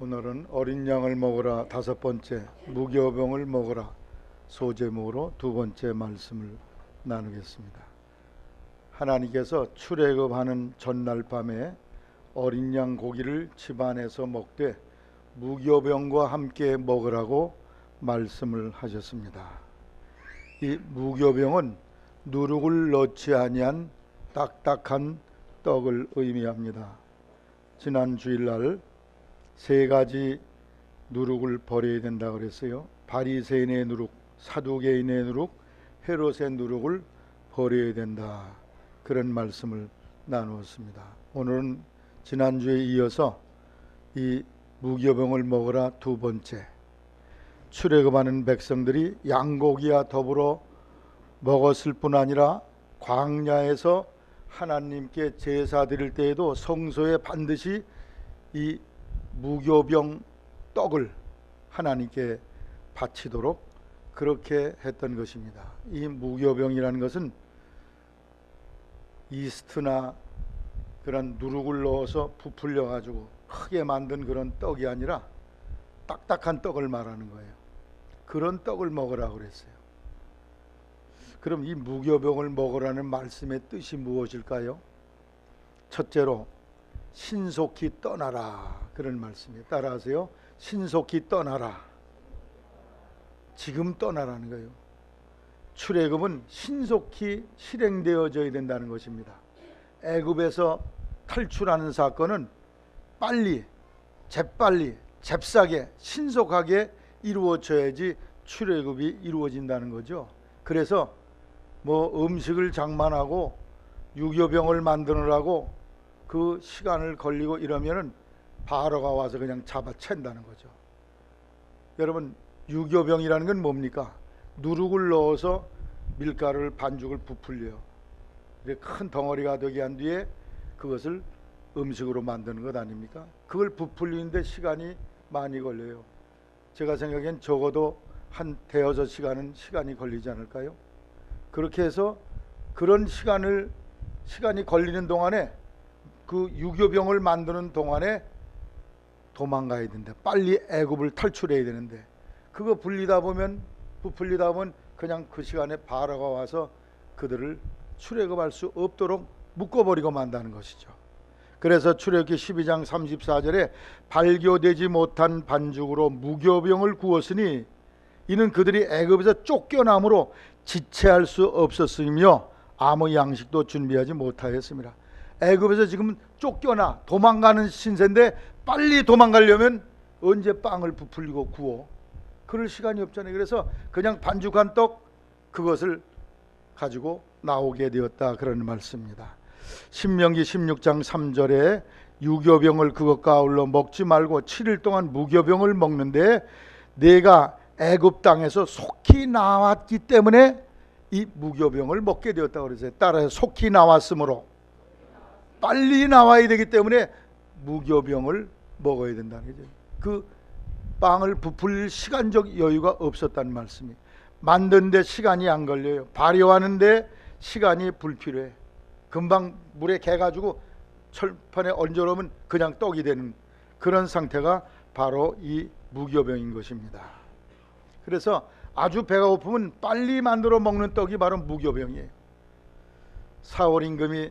오늘은 어린 양을 먹으라 다섯 번째, 무교병을 먹으라 소제목으로 두 번째 말씀을 나누겠습니다. 하나님께서 출애굽하는 전날 밤에 어린 양 고기를 집안에서 먹되 무교병과 함께 먹으라고 말씀을 하셨습니다. 이 무교병은 누룩을 넣지 아니한 딱딱한 떡을 의미합니다. 지난 주일날 세 가지 누룩을 버려야 된다 그랬어요. 바리새인의 누룩, 사두개인의 누룩, 헤롯의 누룩을 버려야 된다, 그런 말씀을 나누었습니다. 오늘은 지난주에 이어서 이 무교병을 먹으라 두 번째, 출애굽하는 백성들이 양고기와 더불어 먹었을 뿐 아니라 광야에서 하나님께 제사 드릴 때에도 성소에 반드시 이 무교병 떡을 하나님께 바치도록 그렇게 했던 것입니다. 이 무교병이라는 것은 이스트나 그런 누룩을 넣어서 부풀려 가지고 크게 만든 그런 떡이 아니라 딱딱한 떡을 말하는 거예요. 그런 떡을 먹으라고 그랬어요. 그럼 이 무교병을 먹으라는 말씀의 뜻이 무엇일까요? 첫째로 신속히 떠나라, 그런 말씀이에요. 따라하세요. 신속히 떠나라. 지금 떠나라는 거예요. 출애굽은 신속히 실행되어져야 된다는 것입니다. 애굽에서 탈출하는 사건은 빨리, 재빨리, 잽싸게, 신속하게 이루어져야지 출애굽이 이루어진다는 거죠. 그래서 뭐 음식을 장만하고 유교병을 만드느라고 그 시간을 걸리고 이러면은 바로가 와서 그냥 잡아챈다는 거죠. 여러분, 유교병이라는 건 뭡니까? 누룩을 넣어서 밀가루를 반죽을 부풀려요. 큰 덩어리가 되게 한 뒤에 그것을 음식으로 만드는 것 아닙니까? 그걸 부풀리는데 시간이 많이 걸려요. 제가 생각엔 적어도 한 대여섯 시간은 시간이 걸리지 않을까요? 그렇게 해서 그런 시간이 걸리는 동안에 그 유교병을 만드는 동안에 도망가야 된다. 빨리 애굽을 탈출해야 되는데 그거 부풀리다 보면 그냥 그 시간에 바로가 와서 그들을 출애굽할 수 없도록 묶어버리고 만다는 것이죠. 그래서 출애굽기 12장 34절에 발교되지 못한 반죽으로 무교병을 구웠으니 이는 그들이 애굽에서 쫓겨남으로 지체할 수 없었으며 아무 양식도 준비하지 못하였습니다. 애굽에서 지금 쫓겨나 도망가는 신세인데 빨리 도망가려면 언제 빵을 부풀리고 구워? 그럴 시간이 없잖아요. 그래서 그냥 반죽한 떡 그것을 가지고 나오게 되었다, 그런 말씀입니다. 신명기 16장 3절에 유교병을 그것과 아울러 먹지 말고 7일 동안 무교병을 먹는데 내가 애굽 땅에서 속히 나왔기 때문에 이 무교병을 먹게 되었다고 그랬어요. 따라서 속히 나왔으므로 빨리 나와야 되기 때문에 무교병을 먹어야 된다는 거죠. 그 빵을 부풀릴 시간적 여유가 없었다는 말씀이. 만드는데 시간이 안 걸려요. 발효하는데 시간이 불필요해. 금방 물에 개가지고 철판에 얹어놓으면 그냥 떡이 되는 그런 상태가 바로 이 무교병인 것입니다. 그래서 아주 배가 고프면 빨리 만들어 먹는 떡이 바로 무교병이에요. 사울 임금이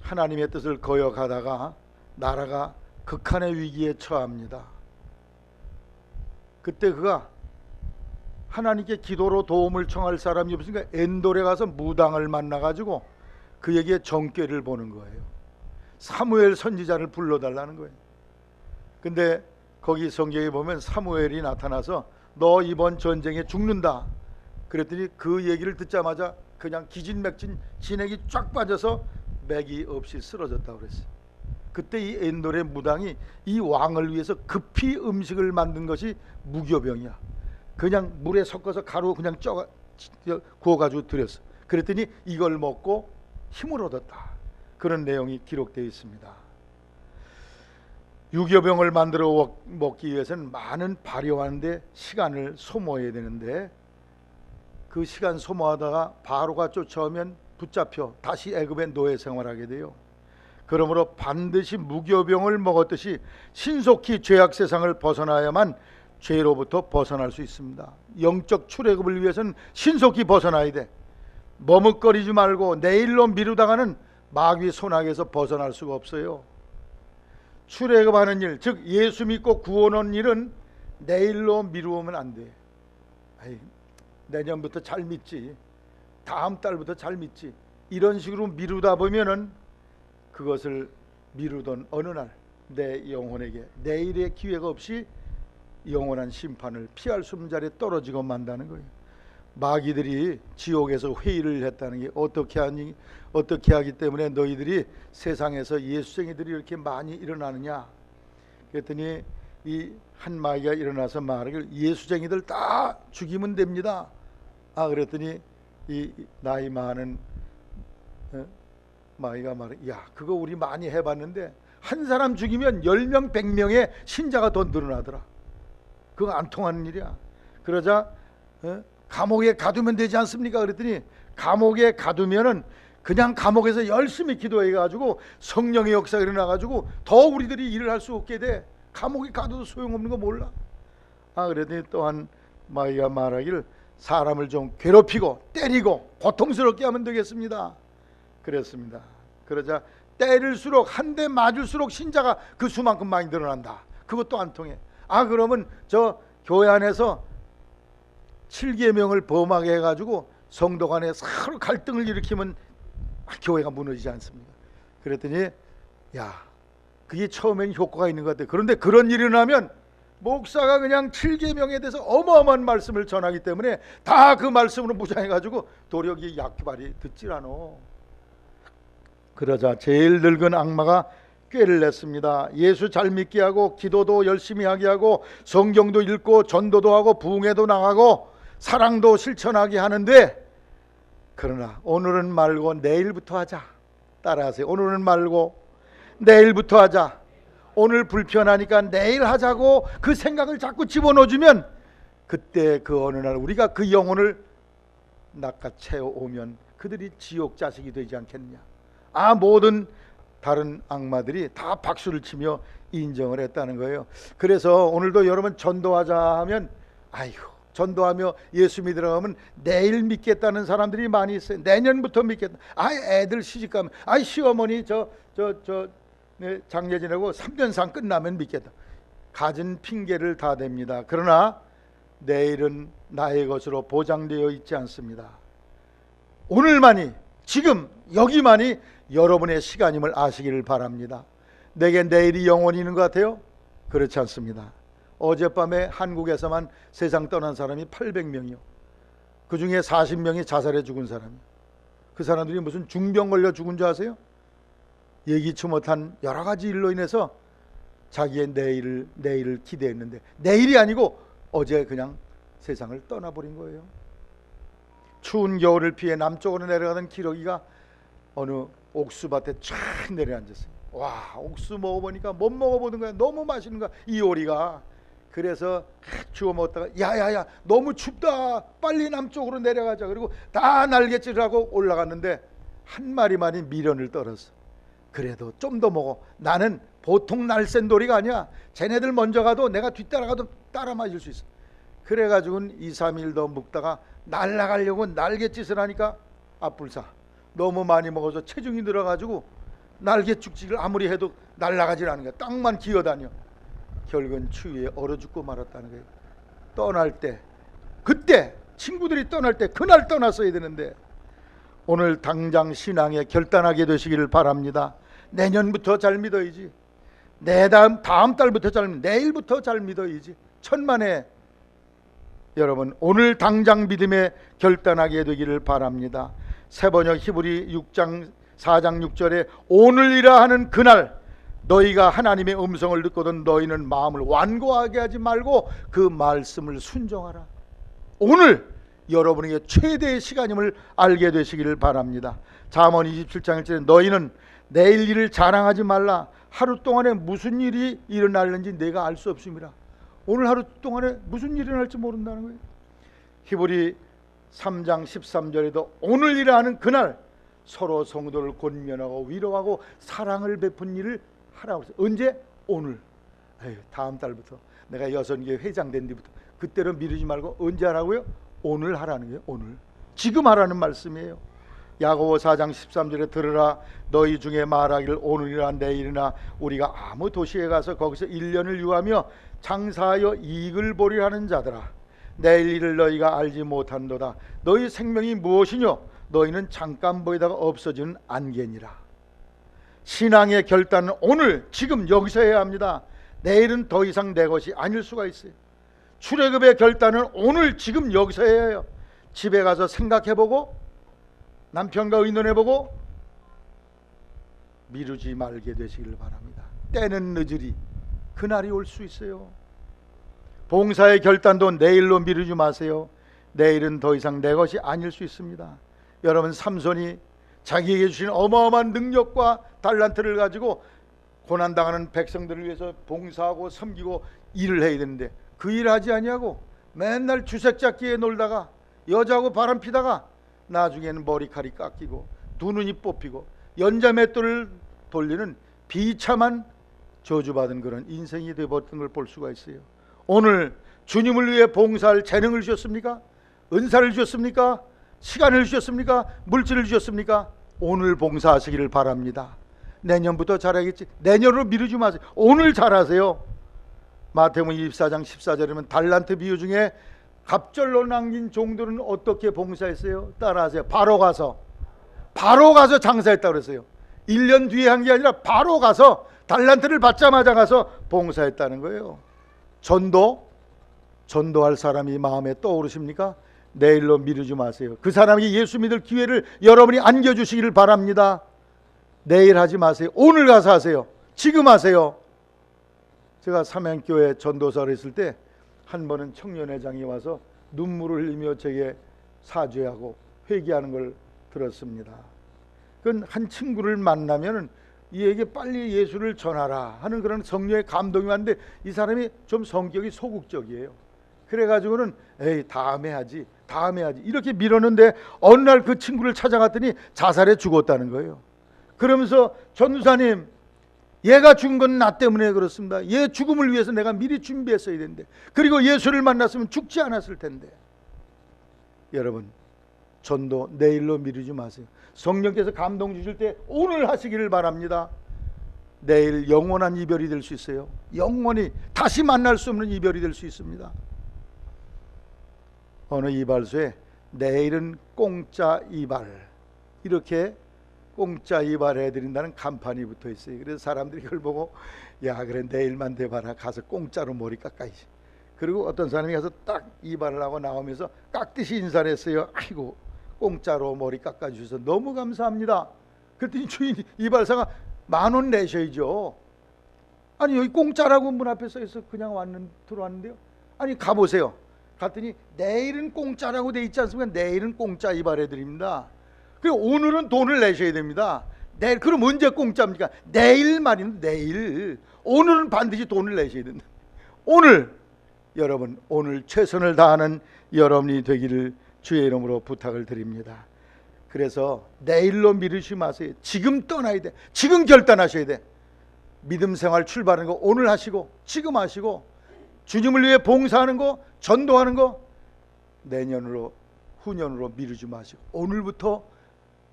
하나님의 뜻을 거역하다가 나라가 극한의 위기에 처합니다. 그때 그가 하나님께 기도로 도움을 청할 사람이 없으니까 엔돌에 가서 무당을 만나가지고 그에게 정죄를 보는 거예요. 사무엘 선지자를 불러달라는 거예요. 근데 거기 성경에 보면 사무엘이 나타나서 너 이번 전쟁에 죽는다 그랬더니 그 얘기를 듣자마자 그냥 기진맥진 진액이 쫙 빠져서 맥이 없이 쓰러졌다고 그랬어요. 그때 이 엔돌의 무당이 이 왕을 위해서 급히 음식을 만든 것이 무교병이야. 그냥 물에 섞어서 가루 그냥 구워가지고 드렸어. 그랬더니 이걸 먹고 힘을 얻었다, 그런 내용이 기록되어 있습니다. 유교병을 만들어 먹기 위해서는 많은 발효하는데 시간을 소모해야 되는데 그 시간 소모하다가 바로가 쫓아오면 붙잡혀 다시 애굽의 노예 생활하게 돼요. 그러므로 반드시 무교병을 먹었듯이 신속히 죄악 세상을 벗어나야만 죄로부터 벗어날 수 있습니다. 영적 출애굽을 위해서는 신속히 벗어나야 돼. 머뭇거리지 말고 내일로 미루다가는 마귀 손아귀에서 벗어날 수가 없어요. 출애굽하는 일, 즉 예수 믿고 구원하는 일은 내일로 미루면 안 돼. 아이, 내년부터 잘 믿지, 다음 달부터 잘 믿지, 이런 식으로 미루다 보면은 그것을 미루던 어느 날 내 영혼에게 내일의 기회가 없이 영원한 심판을 피할 수 없는 자리에 떨어지고 만다는 거예요. 마귀들이 지옥에서 회의를 했다는 게 어떻게 하기 때문에 너희들이 세상에서 예수쟁이들이 이렇게 많이 일어나느냐 그랬더니 이 한 마귀가 일어나서 말하길 예수쟁이들 다 죽이면 됩니다. 그랬더니 이 나이 많은 마귀가 말해, 야 그거 우리 많이 해봤는데 한 사람 죽이면 10명 100명의 신자가 더 늘어나더라. 그거 안 통하는 일이야. 그러자 감옥에 가두면 되지 않습니까? 그랬더니 감옥에 가두면은 그냥 감옥에서 열심히 기도해가지고 성령의 역사가 일어나가지고 더 우리들이 일을 할 수 없게 돼. 감옥에 가둬도 소용없는 거 몰라? 그랬더니 또한 마귀가 말하길 사람을 좀 괴롭히고 때리고 고통스럽게 하면 되겠습니다. 그랬습니다. 그러자 때릴수록 한 대 맞을수록 신자가 그 수만큼 많이 늘어난다. 그것도 안 통해. 그러면 저 교회 안에서 7계명을 범하게 해가지고 성도 간에 서로 갈등을 일으키면 교회가 무너지지 않습니까? 그랬더니 야 그게 처음엔 효과가 있는 것 같아. 그런데 그런 일이 나면 목사가 그냥 7계명에 대해서 어마어마한 말씀을 전하기 때문에 다 그 말씀으로 무장해가지고 도력이 약발이 듣질 않아. 그러자 제일 늙은 악마가 꾀를 냈습니다. 예수 잘 믿게 하고 기도도 열심히 하게 하고 성경도 읽고 전도도 하고 부흥회도 나가고 사랑도 실천하게 하는데, 그러나 오늘은 말고 내일부터 하자. 따라하세요. 오늘은 말고 내일부터 하자. 오늘 불편하니까 내일 하자고 그 생각을 자꾸 집어넣어주면 그때 그 어느 날 우리가 그 영혼을 낚아채어 오면 그들이 지옥 자식이 되지 않겠냐. 모든 다른 악마들이 다 박수를 치며 인정을 했다는 거예요. 그래서 오늘도 여러분 전도하자 하면 전도하며 예수 믿으라 하면 내일 믿겠다는 사람들이 많이 있어요. 내년부터 믿겠다. 애들 시집가면 시어머니 장례 지내고 3년상 끝나면 믿겠다. 가진 핑계를 다 댑니다. 그러나 내일은 나의 것으로 보장되어 있지 않습니다. 오늘만이, 지금 여기만이 여러분의 시간임을 아시기를 바랍니다. 내게 내일이 영원히 있는 것 같아요? 그렇지 않습니다. 어젯밤에 한국에서만 세상 떠난 사람이 800명이요. 그 중에 40명이 자살해 죽은 사람이요. 그 사람들이 무슨 중병 걸려 죽은 줄 아세요? 예기치 못한 여러 가지 일로 인해서 자기의 내일을 기대했는데 내일이 아니고 어제 그냥 세상을 떠나버린 거예요. 추운 겨울을 피해 남쪽으로 내려가던 기러기가 어느 옥수밭에 쫙 내려앉았어요. 옥수 먹어보니까 못 먹어보는 거야. 너무 맛있는 거야, 이 오리가. 그래서 주워 먹다가 야야야 너무 춥다, 빨리 남쪽으로 내려가자. 그리고 다 날갯질하고 올라갔는데 한 마리만이 미련을 떨었어. 그래도 좀 더 먹어. 나는 보통 날쌘 도리가 아니야. 쟤네들 먼저 가도 내가 뒤따라가도 따라 맞을 수 있어. 그래가지고는 2, 3일 더 묵다가 날아가려고 날갯짓을 하니까 앞불사 너무 많이 먹어서 체중이 늘어가지고 날갯죽지를 아무리 해도 날아가질 않은 거야. 땅만 기어다녀. 결국은 추위에 얼어 죽고 말았다는 거예요. 떠날 때, 그때 친구들이 떠날 때 그날 떠났어야 되는데 오늘 당장 신앙에 결단하게 되시기를 바랍니다. 내년부터 잘 믿어야지. 다음 달부터 내일부터 잘 믿어야지. 천만에 여러분 오늘 당장 믿음에 결단하게 되기를 바랍니다. 세번역 히브리 4장 6절에 오늘이라 하는 그날 너희가 하나님의 음성을 듣거든 너희는 마음을 완고하게 하지 말고 그 말씀을 순종하라. 오늘 여러분에게 최대의 시간임을 알게 되시기를 바랍니다. 잠언 27장 1절에 너희는 내일 일을 자랑하지 말라. 하루 동안에 무슨 일이 일어날는지 내가 알 수 없습니다. 오늘 하루 동안에 무슨 일이 일어날지 모른다는 거예요. 히브리 3장 13절에도 오늘이라 하는 그날 서로 성도를 권면하고 위로하고 사랑을 베푼 일을 하라고 했어요. 언제? 오늘. 다음 달부터 내가 여선교회 회장 된 뒤부터. 그때로 미루지 말고 언제 하라고요? 오늘 하라는 거예요. 오늘. 지금 하라는 말씀이에요. 야고보 4장 13절에 들으라 너희 중에 말하기를 오늘이나 내일이나 우리가 아무 도시에 가서 거기서 1년을 유하며 장사하여 이익을 보리라 하는 자들아 내일 일을 너희가 알지 못한도다. 너희 생명이 무엇이뇨? 너희는 잠깐 보이다가 없어지는 안개니라. 신앙의 결단은 오늘 지금 여기서 해야 합니다. 내일은 더 이상 내 것이 아닐 수가 있어요. 출애굽의 결단은 오늘 지금 여기서 해야 해요. 집에 가서 생각해보고 남편과 의논해보고 미루지 말게 되시길 바랍니다. 때는 늦으리 그날이 올 수 있어요. 봉사의 결단도 내일로 미루지 마세요. 내일은 더 이상 내 것이 아닐 수 있습니다. 여러분 삼손이 자기에게 주신 어마어마한 능력과 달란트를 가지고 고난당하는 백성들을 위해서 봉사하고 섬기고 일을 해야 되는데 그 일 하지 아니하고 맨날 주색잡기에 놀다가 여자하고 바람피다가 나중에는 머리칼이 깎이고 두 눈이 뽑히고 연자맷돌을 돌리는 비참한 저주받은 그런 인생이 되어버린 걸 볼 수가 있어요. 오늘 주님을 위해 봉사할 재능을 주셨습니까? 은사를 주셨습니까? 시간을 주셨습니까? 물질을 주셨습니까? 오늘 봉사하시기를 바랍니다. 내년부터 잘하겠지. 내년으로 미루지 마세요. 오늘 잘하세요. 마태복음 24장 14절이면 달란트 비유 중에 갑절로 남긴 종들은 어떻게 봉사했어요? 따라하세요. 바로 가서 장사했다고 그랬어요. 1년 뒤에 한 게 아니라 바로 가서 달란트를 받자마자 가서 봉사했다는 거예요. 전도할 사람이 마음에 떠오르십니까? 내일로 미루지 마세요. 그 사람이 예수 믿을 기회를 여러분이 안겨주시기를 바랍니다. 내일 하지 마세요. 오늘 가서 하세요. 지금 하세요. 제가 삼양교회 전도사를 했을 때 한 번은 청년회장이 와서 눈물을 흘리며 제게 사죄하고 회개하는 걸 들었습니다. 그건 한 친구를 만나면 이에게 빨리 예수를 전하라 하는 그런 성령의 감동이 왔는데 이 사람이 좀 성격이 소극적이에요. 그래가지고는 다음에 하지 이렇게 미뤘는데 어느 날 그 친구를 찾아갔더니 자살해 죽었다는 거예요. 그러면서 전도사님 얘가 죽은 건 나 때문에 그렇습니다. 얘 죽음을 위해서 내가 미리 준비했어야 되는데 그리고 예수를 만났으면 죽지 않았을 텐데. 여러분 전도 내일로 미루지 마세요. 성령께서 감동 주실 때 오늘 하시기를 바랍니다. 내일 영원한 이별이 될 수 있어요. 영원히 다시 만날 수 없는 이별이 될 수 있습니다. 어느 이발소에 내일은 공짜 이발 이렇게 공짜 이발해드린다는 간판이 붙어 있어요. 그래서 사람들이 그걸 보고 야 그래 내일만 돼봐라 가서 공짜로 머리 깎아야지. 그리고 어떤 사람이 가서 딱 이발을 하고 나오면서 깎듯이 인사를 했어요. 아이고 공짜로 머리 깎아주셔서 너무 감사합니다. 그랬더니 주인 이발사가 10,000원 내셔야죠. 아니 여기 공짜라고 문 앞에 써있어 그냥 들어왔는데요. 아니 가보세요. 갔더니 내일은 공짜라고 돼 있지 않습니까? 내일은 공짜 이발해드립니다. 그리고 오늘은 돈을 내셔야 됩니다. 내일 그럼 언제 공짜입니까? 내일 말입니다. 내일. 오늘은 반드시 돈을 내셔야 된다. 오늘 여러분 오늘 최선을 다하는 여러분이 되기를 주의 이름으로 부탁을 드립니다. 그래서 내일로 미루지 마세요. 지금 떠나야 돼. 지금 결단하셔야 돼. 믿음 생활 출발하는 거 오늘 하시고 지금 하시고 주님을 위해 봉사하는 거 전도하는 거 내년으로 후년으로 미루지 마시고 오늘부터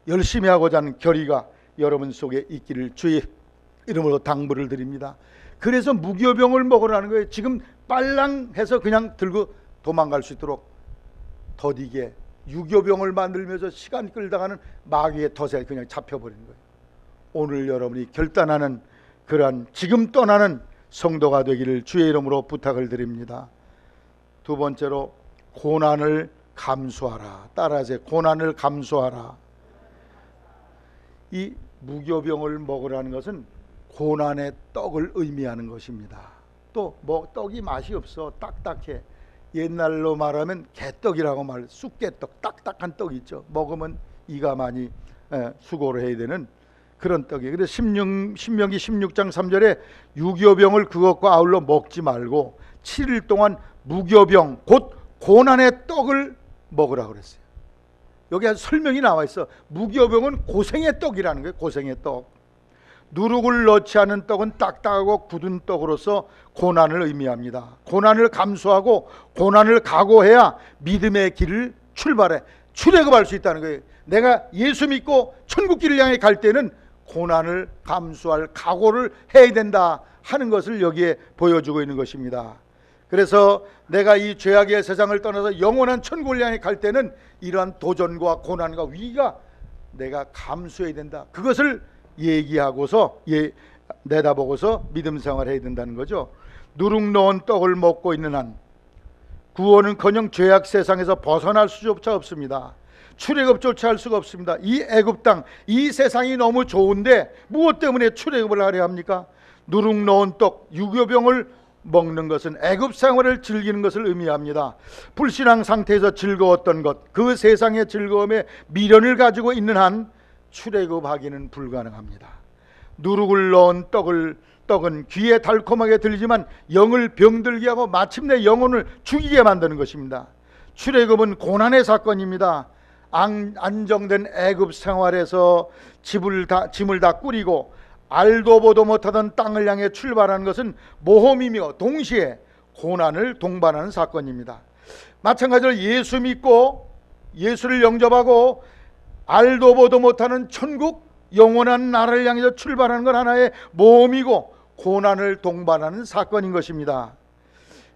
열심히 하고자 하는 결의가 여러분 속에 있기를 주의 이름으로 당부를 드립니다. 그래서 무교병을 먹으라는 거예요. 지금 빨랑해서 그냥 들고 도망갈 수 있도록 더디게 유교병을 만들면서 시간 끌다가는 마귀의 덫에 그냥 잡혀버리는 거예요. 오늘 여러분이 결단하는 그러한 지금 떠나는 성도가 되기를 주의 이름으로 부탁을 드립니다. 두 번째로 고난을 감수하라. 따라하세요. 고난을 감수하라. 이 무교병을 먹으라는 것은 고난의 떡을 의미하는 것입니다. 또 떡이 맛이 없어. 딱딱해. 옛날로 말하면 개떡이라고 말, 쑥개떡, 딱딱한 떡 있죠. 먹으면 이가 많이 수고를 해야 되는 그런 떡이에요. 그래서 신명기 16장 3절에 유교병을 그것과 아울러 먹지 말고 7일 동안 무교병 곧 고난의 떡을 먹으라 그랬어요. 여기 설명이 나와 있어. 무교병은 고생의 떡이라는 거예요. 고생의 떡. 누룩을 넣지 않은 떡은 딱딱하고 굳은 떡으로서 고난을 의미합니다. 고난을 감수하고 고난을 각오해야 믿음의 길을 출애굽할 수 있다는 거예요. 내가 예수 믿고 천국길을 향해 갈 때는 고난을 감수할 각오를 해야 된다 하는 것을 여기에 보여주고 있는 것입니다. 그래서 내가 이 죄악의 세상을 떠나서 영원한 천국을 향해 갈 때는 이러한 도전과 고난과 위기가 내가 감수해야 된다. 그것을 얘기하고서 내다보고서 믿음 생활해야 된다는 거죠. 누룩 넣은 떡을 먹고 있는 한 구원은커녕 죄악 세상에서 벗어날 수조차 없습니다. 출애굽조차 할 수가 없습니다. 이 애굽 땅, 이 세상이 너무 좋은데 무엇 때문에 출애굽을 하려 합니까? 누룩 넣은 떡, 유교병을 먹는 것은 애굽 생활을 즐기는 것을 의미합니다. 불신앙 상태에서 즐거웠던 것, 그 세상의 즐거움에 미련을 가지고 있는 한 출애굽하기는 불가능합니다. 누룩을 넣은 떡은 귀에 달콤하게 들리지만 영을 병들게 하고 마침내 영혼을 죽이게 만드는 것입니다. 출애굽은 고난의 사건입니다. 안정된 애굽 생활에서 짐을 다 꾸리고 알도 보도 못하던 땅을 향해 출발하는 것은 모험이며 동시에 고난을 동반하는 사건입니다. 마찬가지로 예수 믿고 예수를 영접하고 알도 보도 못하는 천국 영원한 나라를 향해서 출발하는 건 하나의 모험이고 고난을 동반하는 사건인 것입니다.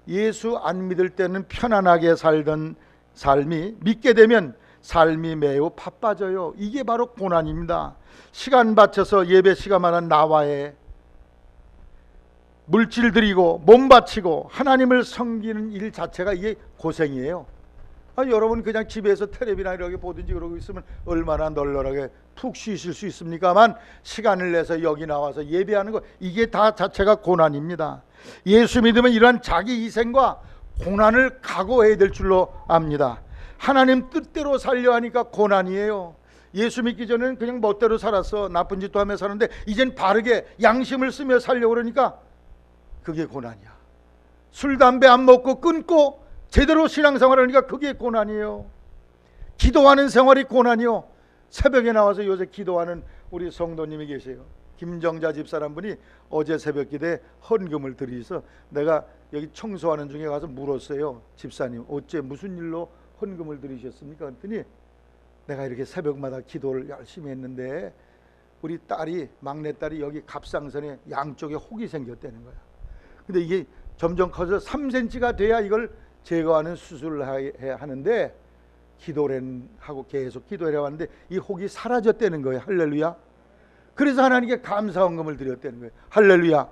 예수 안 믿을 때는 편안하게 살던 삶이 믿게 되면 삶이 매우 바빠져요. 이게 바로 고난입니다. 시간 바쳐서 예배 시간마다 나와의 물질 드리고 몸 바치고 하나님을 섬기는 일 자체가 이게 고생이에요. 여러분 그냥 집에서 텔레비나 이렇게 보든지 그러고 있으면 얼마나 널널하게 푹 쉬실 수 있습니까만 시간을 내서 여기 나와서 예배하는 거 이게 다 자체가 고난입니다. 예수 믿으면 이러한 자기 희생과 고난을 각오해야 될 줄로 압니다. 하나님 뜻대로 살려 하니까 고난이에요. 예수 믿기 전에는 그냥 멋대로 살았어. 나쁜 짓도 하며 사는데 이젠 바르게 양심을 쓰며 살려고 그러니까 그게 고난이야. 술 담배 안 먹고 끊고 제대로 신앙생활을 하니까 그게 고난이에요. 기도하는 생활이 고난이요. 새벽에 나와서 요새 기도하는 우리 성도님이 계세요. 김정자 집사람 분이 어제 새벽 기도에 헌금을 드리셔서 내가 여기 청소하는 중에 가서 물었어요. 집사님 어째 무슨 일로 헌금을 드리셨습니까? 그랬더니 내가 이렇게 새벽마다 기도를 열심히 했는데 우리 딸이 막내딸이 여기 갑상선에 양쪽에 혹이 생겼다는 거야. 근데 이게 점점 커서 3cm가 돼야 이걸 제거하는 수술을 해야 하는데 기도를 하고 계속 기도를 해왔는데 이 혹이 사라졌다는 거예요. 할렐루야. 그래서 하나님께 감사헌금을 드렸다는 거예요. 할렐루야.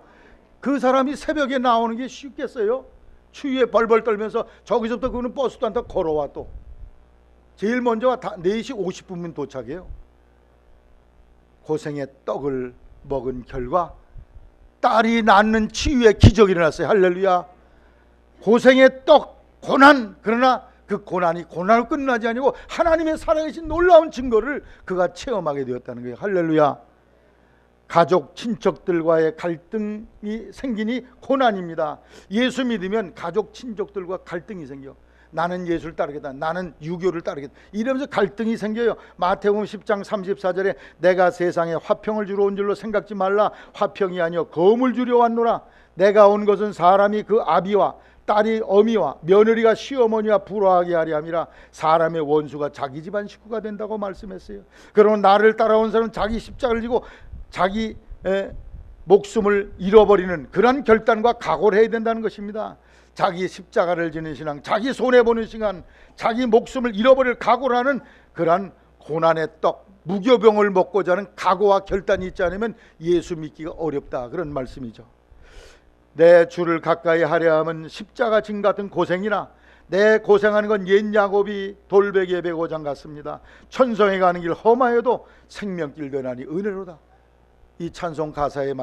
그 사람이 새벽에 나오는 게 쉽겠어요? 추위에 벌벌 떨면서 저기서부터 그는 버스도 안 타고 걸어와. 또 제일 먼저 4시 50분이면 도착해요. 고생의 떡을 먹은 결과 딸이 낳는 치유의 기적이 일어났어요. 할렐루야. 고생의 떡, 고난, 그러나 그 고난이 고난으로 끝나지 아니고 하나님의 살아계신 놀라운 증거를 그가 체험하게 되었다는 거예요. 할렐루야. 가족, 친척들과의 갈등이 생기니 고난입니다. 예수 믿으면 가족, 친척들과 갈등이 생겨. 나는 예수를 따르겠다, 나는 유교를 따르겠다, 이러면서 갈등이 생겨요. 마태복음 10장 34절에 내가 세상에 화평을 주러 온 줄로 생각지 말라. 화평이 아니요 검을 주려 왔노라. 내가 온 것은 사람이 그 아비와 딸이 어미와 며느리가 시어머니와 불화하게 하려 함이라. 사람의 원수가 자기 집안 식구가 된다고 말씀했어요. 그러면 나를 따라온 사람은 자기 십자가를 지고 자기 목숨을 잃어버리는 그런 결단과 각오를 해야 된다는 것입니다. 자기 십자가를 지는 신앙, 자기 손해보는 시간, 자기 목숨을 잃어버릴 각오를 하는 그러한 고난의 떡, 무교병을 먹고자 하는 각오와 결단이 있지 않으면 예수 믿기가 어렵다, 그런 말씀이죠. 내 주를 가까이 하려 하면 십자가 진 같은 고생이나 내 고생하는 건 옛 야곱이 돌베개 베고장 같습니다. 천성에 가는 길 험하여도 생명길 되나니 은혜로다. 이 찬송 가사의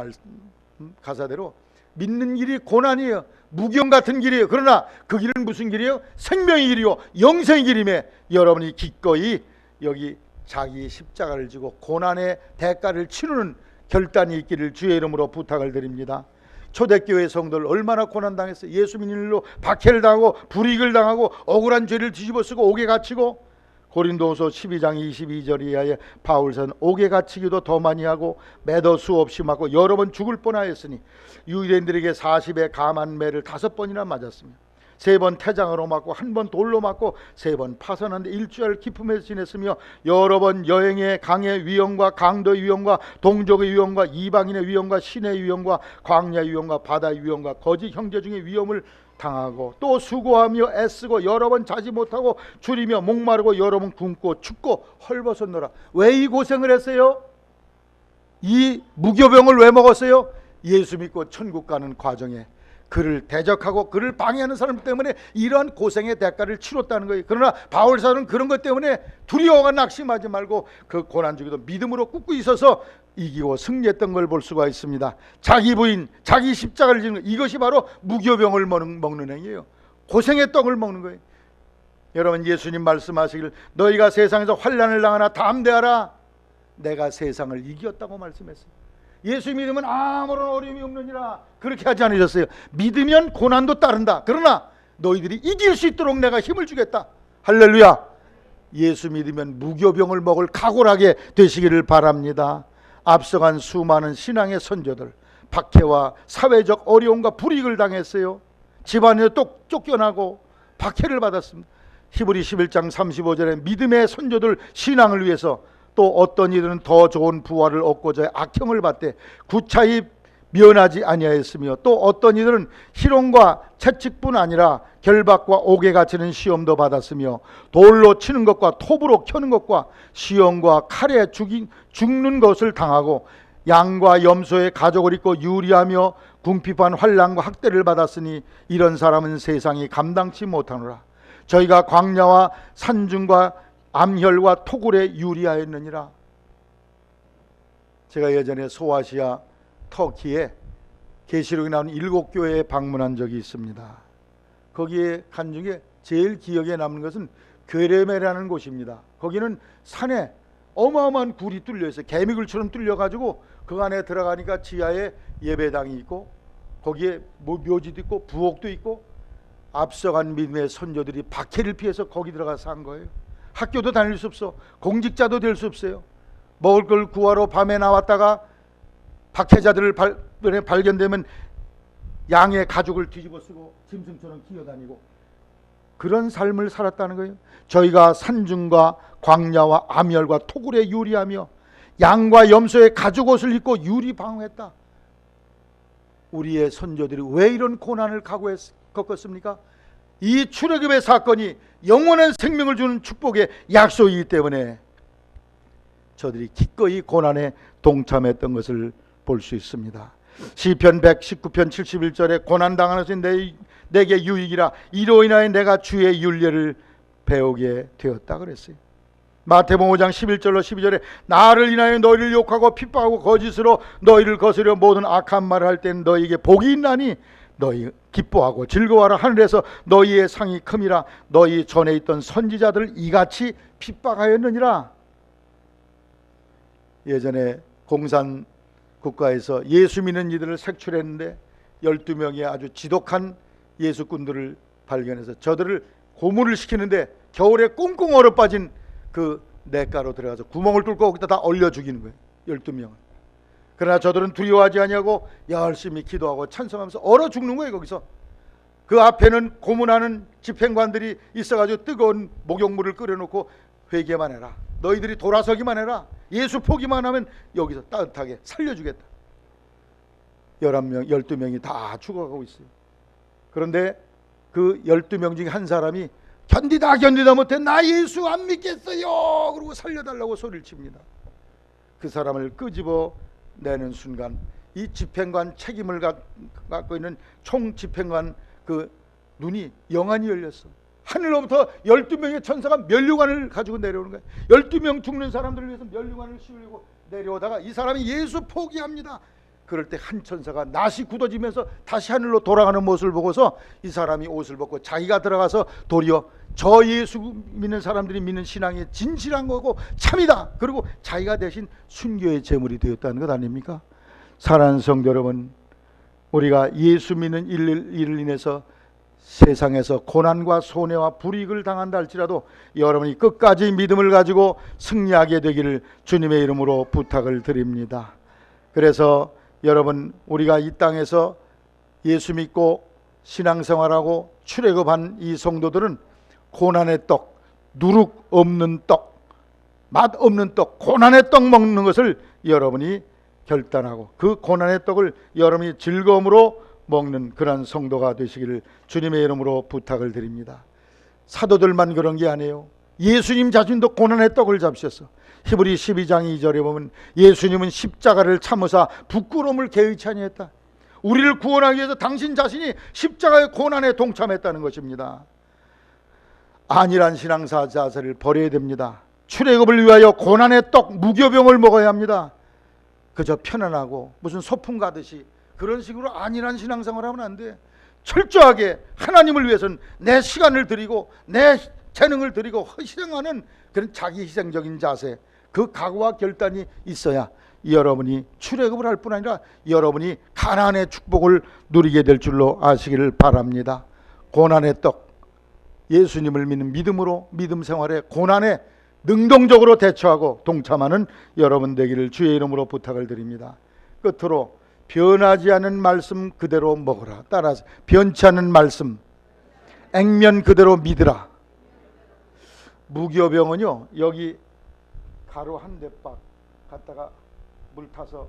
가사대로 믿는 길이 고난이에요. 무경 같은 길이에요. 그러나 그 길은 무슨 길이에요? 생명의 길이요 영생의 길임에 여러분이 기꺼이 여기 자기 십자가를 지고 고난의 대가를 치르는 결단이 있기를 주의 이름으로 부탁을 드립니다. 초대교회 성도들 얼마나 고난당했어요. 예수 믿는 일로 박해를 당하고 불이익을 당하고 억울한 죄를 뒤집어 쓰고 옥에 갇히고 고린도후서 12장 22절 이하에 바울사는 옥에 갇히기도 더 많이 하고 매도 수없이 맞고 여러 번 죽을 뻔하였으니 유대인들에게 40의 감한 매를 5번이나 맞았으며 3번 태장으로 맞고 1번 돌로 맞고 3번 파선한데 일주일 기품에서 지냈으며 여러 번 여행의 강의 위험과 강도의 위험과 동족의 위험과 이방인의 위험과 신의 위험과 광야의 위험과 바다의 위험과 거짓 형제 중의 위험을 당하고 또 수고하며 애쓰고 여러 번 자지 못하고 줄이며 목마르고 여러 번 굶고 춥고 헐벗었노라. 왜 이 고생을 했어요? 이 무교병을 왜 먹었어요? 예수 믿고 천국 가는 과정에 그를 대적하고 그를 방해하는 사람 때문에 이러한 고생의 대가를 치렀다는 거예요. 그러나 바울사는 그런 것 때문에 두려워가 낙심하지 말고 그 고난 중에도 믿음으로 꿋꿋이 있어서 이기고 승리했던 걸 볼 수가 있습니다. 자기 부인, 자기 십자가를 지는 것, 이것이 바로 무교병을 먹는 행위예요. 고생의 떡을 먹는 거예요. 여러분, 예수님 말씀하시길 너희가 세상에서 환난을 당하나 담대하라, 내가 세상을 이겼다고 말씀했어요. 예수 믿으면 아무런 어려움이 없느니라, 그렇게 하지 않으셨어요. 믿으면 고난도 따른다. 그러나 너희들이 이길 수 있도록 내가 힘을 주겠다. 할렐루야. 예수 믿으면 무교병을 먹을 각오하게 되시기를 바랍니다. 앞서간 수많은 신앙의 선조들, 박해와 사회적 어려움과 불이익을 당했어요. 집안에서 또 쫓겨나고 박해를 받았습니다. 히브리 11장 35절에 믿음의 선조들 신앙을 위해서 또 어떤 이들은 더 좋은 부활을 얻고자 악형을 받되 구차히 면하지 아니하였으며 또 어떤 이들은 희롱과 채찍뿐 아니라 결박과 옥에 갇히는 시험도 받았으며 돌로 치는 것과 톱으로 켜는 것과 시험과 칼에 죽는 것을 당하고 양과 염소의 가죽을 입고 유리하며 궁핍한 환난과 학대를 받았으니 이런 사람은 세상이 감당치 못하노라. 저희가 광야와 산중과 암혈과 토굴에 유리하였느니라. 제가 예전에 소아시아 터키에 계시록에 나오는 7교회에 방문한 적이 있습니다. 거기에 간 중에 제일 기억에 남는 것은 괴레메라는 곳입니다. 거기는 산에 어마어마한 굴이 뚫려 있어요. 개미굴처럼 뚫려가지고 그 안에 들어가니까 지하에 예배당이 있고 거기에 묘지도 있고 부엌도 있고 앞서간 믿음의 선조들이 박해를 피해서 거기 들어가서 산 거예요. 학교도 다닐 수 없어. 공직자도 될 수 없어요. 먹을 걸 구하러 밤에 나왔다가 박해자들을 발견되면 양의 가죽을 뒤집어 쓰고 짐승처럼 기어다니고 그런 삶을 살았다는 거예요. 저희가 산중과 광야와 암열과 토굴에 유리하며 양과 염소의 가죽옷을 입고 유리 방어했다. 우리의 선조들이 왜 이런 고난을 겪었습니까? 이 출애굽의 사건이 영원한 생명을 주는 축복의 약속이기 때문에 저들이 기꺼이 고난에 동참했던 것을 볼 수 있습니다. 시편 119편 71절에 고난당하는 것이 내게 유익이라 이로 인하여 내가 주의 윤례를 배우게 되었다 그랬어요. 마태복음 5장 11절로 12절에 나를 인하여 너희를 욕하고 핍박하고 거짓으로 너희를 거스려 모든 악한 말을 할 때는 너희에게 복이 있나니 너희 기뻐하고 즐거워하라. 하늘에서 너희의 상이 큼이라. 너희 전에 있던 선지자들 이같이 핍박하였느니라. 예전에 공산 국가에서 예수 믿는 이들을 색출했는데 12명의 아주 지독한 예수꾼들을 발견해서 저들을 고문을 시키는데 겨울에 꽁꽁 얼어 빠진 그 냇가로 들어가서 구멍을 뚫고 거기다 다 얼려 죽이는 거예요. 12명을. 그러나 저들은 두려워하지 아니하고 열심히 기도하고 찬송하면서 얼어 죽는 거예요. 거기서 그 앞에는 고문하는 집행관들이 있어가지고 뜨거운 목욕물을 끓여놓고 회개만 해라, 너희들이 돌아서기만 해라, 예수 포기만 하면 여기서 따뜻하게 살려주겠다. 11명, 12명이 다 죽어가고 있어요. 그런데 그 12명 중에 한 사람이 견디다 못해 나 예수 안 믿겠어요 그러고 살려달라고 소리를 칩니다. 그 사람을 끄집어 내는 순간 이 집행관 책임을 갖고 있는 총 집행관 그 눈이 영안이 열렸어. 하늘로부터 12명의 천사가 면류관을 가지고 내려오는 거예요. 12명 죽는 사람들을 위해서 면류관을 씌우려고 내려오다가 이 사람이 예수 포기합니다. 그럴 때 한 천사가 낫이 굳어지면서 다시 하늘로 돌아가는 모습을 보고서 이 사람이 옷을 벗고 자기가 들어가서 도리어 저 예수 믿는 사람들이 믿는 신앙이 진실한 거고 참이다, 그리고 자기가 대신 순교의 제물이 되었다는 것 아닙니까? 사랑하는 성도 여러분, 우리가 예수 믿는 일을 인해서 세상에서 고난과 손해와 불이익을 당한다 할지라도 여러분이 끝까지 믿음을 가지고 승리하게 되기를 주님의 이름으로 부탁을 드립니다. 그래서 여러분, 우리가 이 땅에서 예수 믿고 신앙생활하고 출애굽한 이 성도들은 고난의 떡, 누룩 없는 떡, 맛 없는 떡, 고난의 떡 먹는 것을 여러분이 결단하고 그 고난의 떡을 여러분이 즐거움으로 먹는 그런 성도가 되시기를 주님의 이름으로 부탁을 드립니다. 사도들만 그런 게 아니에요. 예수님 자신도 고난의 떡을 잡으셨어. 히브리 12장 2절에 보면 예수님은 십자가를 참으사 부끄러움을 개의치 아니했다. 우리를 구원하기 위해서 당신 자신이 십자가의 고난에 동참했다는 것입니다. 안일한 신앙사 자세를 버려야 됩니다. 출애굽을 위하여 고난의 떡, 무교병을 먹어야 합니다. 그저 편안하고 무슨 소풍 가듯이 그런 식으로 안일한 신앙생활을 하면 안 돼. 철저하게 하나님을 위해서는 내 시간을 드리고 내 재능을 드리고 희생하는 그런 자기 희생적인 자세, 그 각오와 결단이 있어야 여러분이 출애굽을 할 뿐 아니라 여러분이 가나안의 축복을 누리게 될 줄로 아시기를 바랍니다. 고난의 떡, 예수님을 믿는 믿음으로 믿음 생활에 고난에 능동적으로 대처하고 동참하는 여러분 되기를 주의 이름으로 부탁을 드립니다. 끝으로 변하지 않은 말씀 그대로 먹으라. 따라서 변치 않은 말씀 액면 그대로 믿으라. 무교병은요, 여기 가루 한 대박 갖다가 물 타서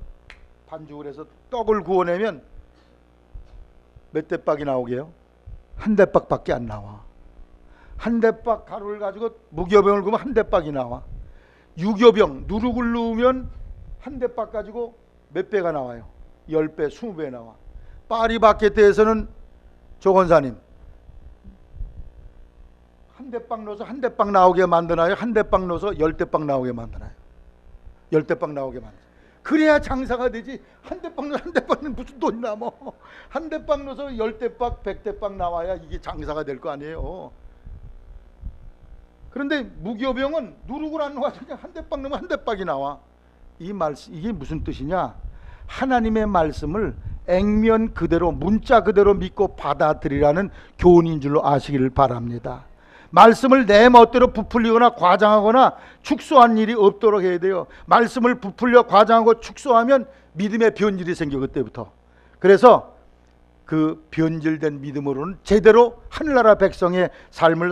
반죽을 해서 떡을 구워내면 몇 대박이 나오게요? 한 대박밖에 안 나와. 한 대박 가루를 가지고 무교병을 구우면 한 대박이 나와. 유교병 누룩을 넣으면 한 대박 가지고 몇 배가 나와요? 10배, 20배 나와. 파리바게뜨에서는 조 권사님 한 대박 넣어서 한 대박 나오게 만드나요? 한 대박 넣어서 10대박 나오게 만드나요? 10대박 나오게 만들어요. 그래야 장사가 되지. 한 대박 넣어서 한 대박은 무슨 돈이 남어. 한 대박 넣어서 10대박, 100대박 나와야 이게 장사가 될 거 아니에요. 그런데 무교병은 누룩을 안 넣어서 그냥 한 대박 넣으면 한 대박이 나와. 이 말씀, 이게 무슨 뜻이냐? 하나님의 말씀을 액면 그대로 문자 그대로 믿고 받아들이라는 교훈인 줄로 아시기를 바랍니다. 말씀을 내 멋대로 부풀리거나 과장하거나 축소한 일이 없도록 해야 돼요. 말씀을 부풀려 과장하고 축소하면 믿음의 변질이 생겨. 그때부터. 그래서 그 변질된 믿음으로는 제대로 하늘나라 백성의 삶을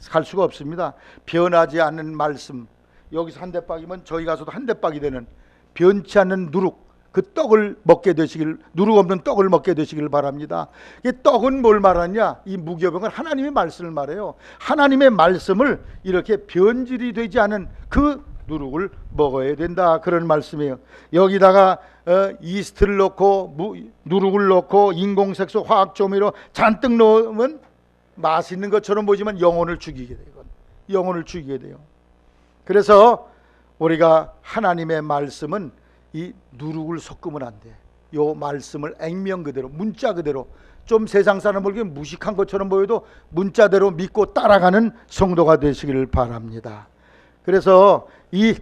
갈 수가 없습니다. 변하지 않는 말씀, 여기서 한 대박이면 저희 가서도 한 대박이 되는 변치 않는 누룩, 그 떡을 먹게 되시길, 누룩 없는 떡을 먹게 되시길 바랍니다. 이 떡은 뭘 말하냐? 이 무교병은 하나님의 말씀을 말해요. 하나님의 말씀을 이렇게 변질이 되지 않은 그 누룩을 먹어야 된다, 그런 말씀이에요. 여기다가 이스트를 넣고 누룩을 넣고 인공색소, 화학조미료 잔뜩 넣으면 맛있는 것처럼 보이지만 영혼을 죽이게 돼요. 영혼을 죽이게 돼요. 그래서 우리가 하나님의 말씀은 이 누룩을 섞으면 안 돼. 요 말씀을 액면 그대로, 문자 그대로, 좀 세상 사람에게 무식한 것처럼 보여도 문자대로 믿고 따라가는 성도가 되시기를 바랍니다. 그래서 이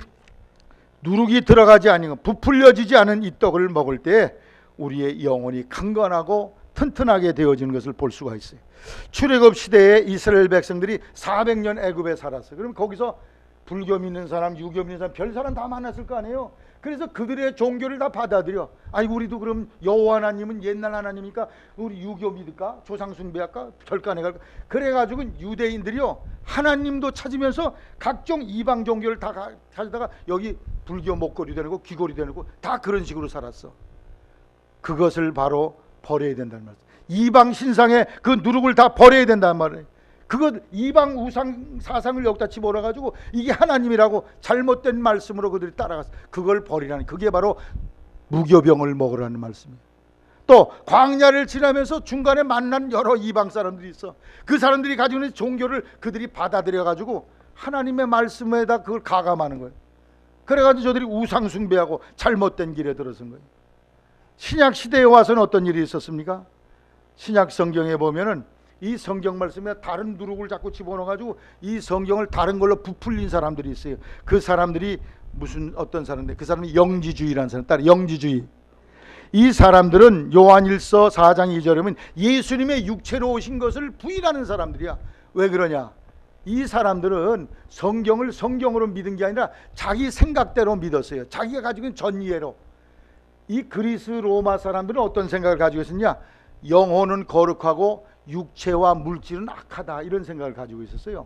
누룩이 들어가지 아니고 부풀려지지 않은 이 떡을 먹을 때 우리의 영혼이 강건하고 튼튼하게 되어지는 것을 볼 수가 있어요. 출애굽 시대에 이스라엘 백성들이 400년 애굽에 살았어요. 그럼 거기서 불교 믿는 사람, 유교 믿는 사람, 별 사람 다 만났을 거 아니에요. 그래서 그들의 종교를 다 받아들여. 아이고, 우리도 그럼 여호와 하나님은 옛날 하나님이니까 우리 유교 믿을까? 조상 숭배할까? 절간에 갈까? 그래가지고 유대인들이요, 하나님도 찾으면서 각종 이방 종교를 다 찾다가 여기 불교 목걸이 되고 귀걸이 되고 다 그런 식으로 살았어. 그것을 바로 버려야 된다는 말이에요. 이방 신상의 그 누룩을 다 버려야 된다는 말이에요. 그것 이방 우상 사상을 여기다 집어넣어가지고 이게 하나님이라고 잘못된 말씀으로 그들이 따라갔어. 그걸 버리라는, 그게 바로 무교병을 먹으라는 말씀이에요. 또 광야를 지나면서 중간에 만난 여러 이방 사람들이 있어. 그 사람들이 가지고 있는 종교를 그들이 받아들여가지고 하나님의 말씀에다 그걸 가감하는 거예요. 그래가지고 저들이 우상 숭배하고 잘못된 길에 들어선 거예요. 신약 시대에 와서는 어떤 일이 있었습니까? 신약 성경에 보면은 이 성경 말씀에 다른 누룩을 자꾸 집어넣어가지고 이 성경을 다른 걸로 부풀린 사람들이 있어요. 그 사람들이 어떤 사람인데, 그 사람이 영지주의라는 사람, 따로 영지주의. 이 사람들은 요한일서 4장 2절에 보면 예수님의 육체로 오신 것을 부인하는 사람들이야. 왜 그러냐? 이 사람들은 성경을 성경으로 믿은 게 아니라 자기 생각대로 믿었어요. 자기가 가지고 있는 전이해로. 이 그리스 로마 사람들은 어떤 생각을 가지고 있었냐? 영혼은 거룩하고 육체와 물질은 악하다, 이런 생각을 가지고 있었어요.